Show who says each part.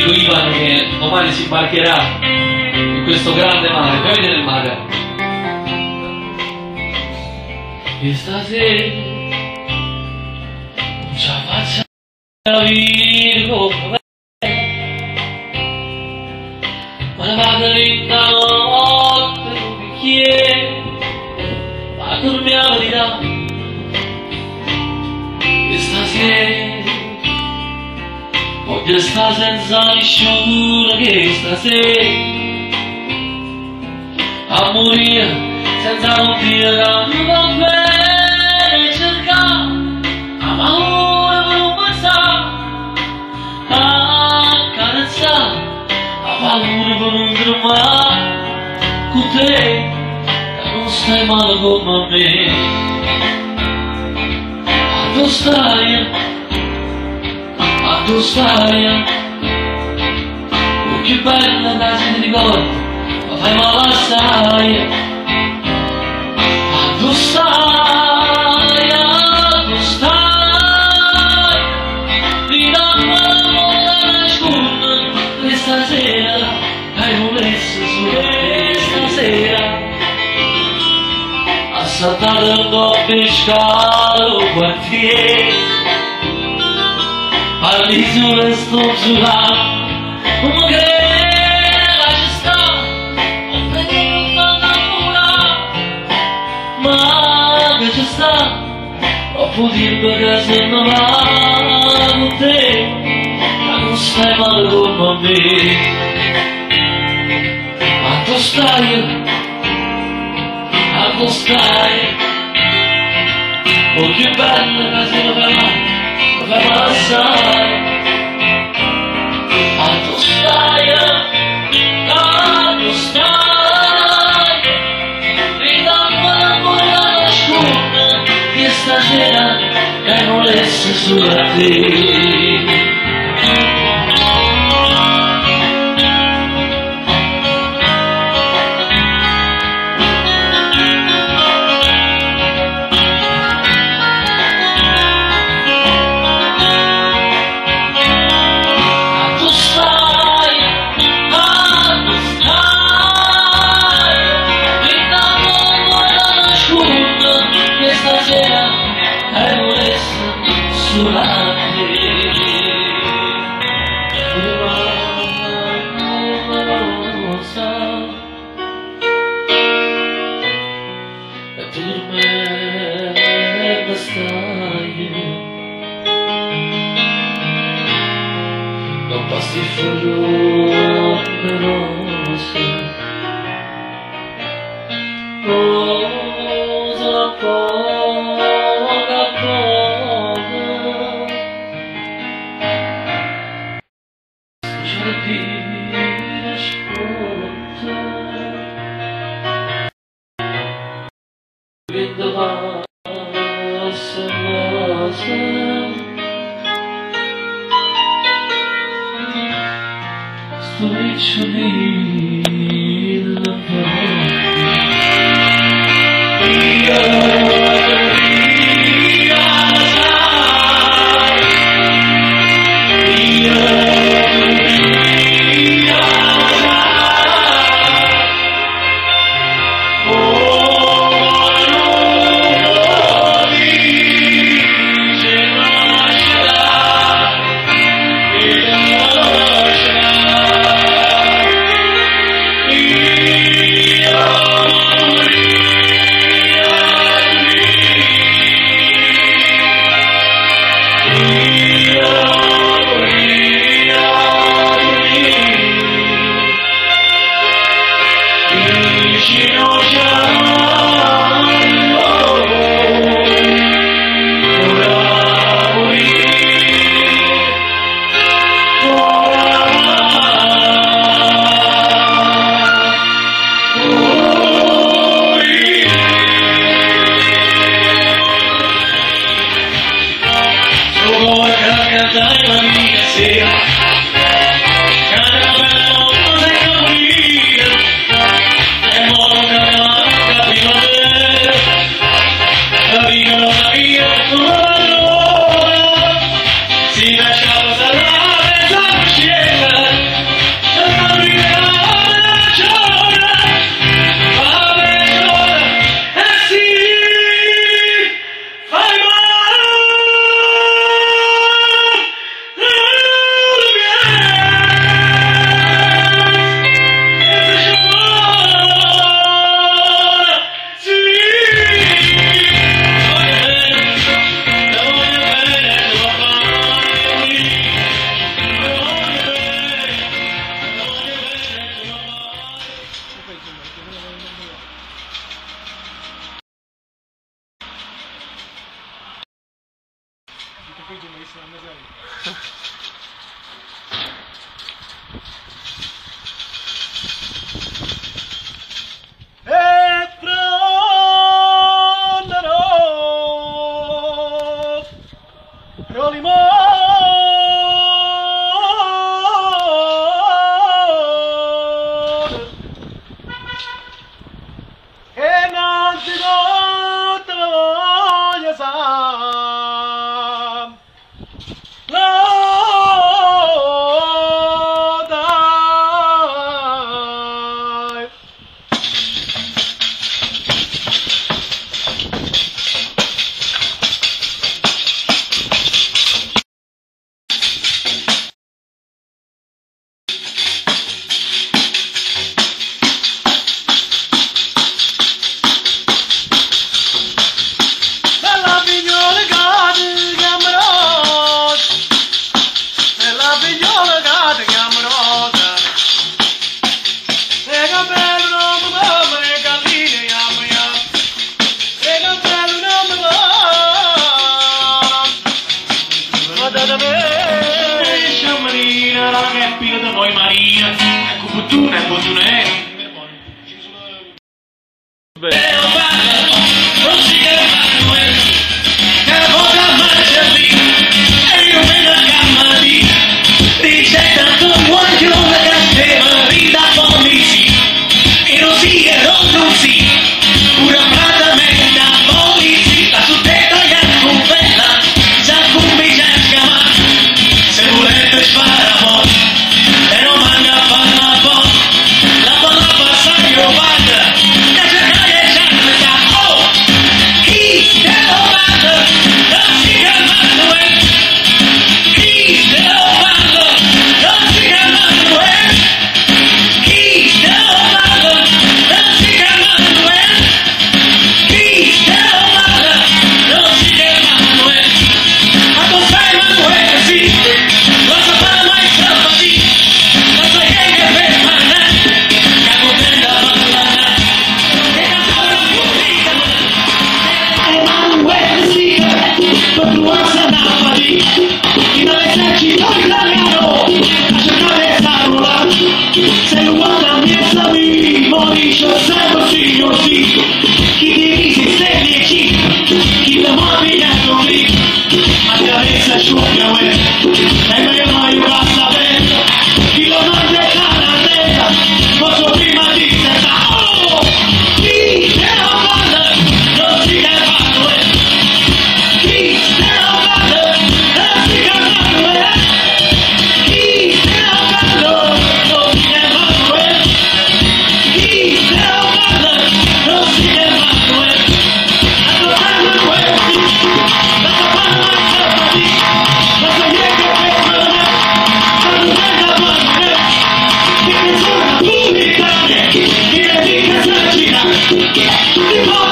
Speaker 1: amico Ivan che domani si imbarcherà in questo grande mare. Fai vedere il mare. E stasera non ce la faccio a Virgo, ma la vado in notte un bicchiere, ma dormiamo di là. E stasera voglio stare senza nessuno, che stasera a morire senza un Dio che mi va bene cercare a paura per un pensare, a carezzare a paura per un tremare con te, che non stai male come me. A tu stai, a tu stai, oh che bella che ti ricordi, ma fai male assai. Tu stai, ridammi la nasconda, e stasera hai volesse solo stasera a saltare un doppio scalo quartiere, all'isola e sto giurando come che ci sta, troppo tempo che se ne va con te, ma non stai male come me. Ma tu stai, oh che bello che se ne fai male assai. Ma tu stai, stasera che volesse solo a te. Non passi fuori le rose, rosa poca poca, giardino sponte, vento passa riccioli si lasciava salvare la scena. Noi Maria, ecco fortuna, non si chiamano che la boca mangia lì e io me la gamma lì dice tanto muoio la catteva vita polizia e non si pura prata metta polizia la suddetta e alcun bella già cumbi già chiama se volete spara mo e non manda a fare la palla passa io guarda e se cae già questa oh chi te lo manda non si chiamano chi te lo manda non si chiamano chi te lo manda non si chiamano chi te lo manda non si chiamano ma tu sai Manuel sì lo sapeva mai stati lo sai che per manna che contenta parlana che cantava pulita Manuel sì per tua sanava lì in l'esercito italiano a cercare parola se lo guarda miezza vivo dice sempre sì o sì chi ti resiste dieci chi ti muove lì a cabeza asciuga e meglio non va a sapere chi lo manda la testa posso prima di testa oh chi te lo manda non si chiamano chi te lo manda non si chiamano chi te lo manda non si chiamano chi te lo manda non si chiamano adorando questi la sapana sapati la saglietta per me salutando per me che sono l'unica che mi dica se la gira tutti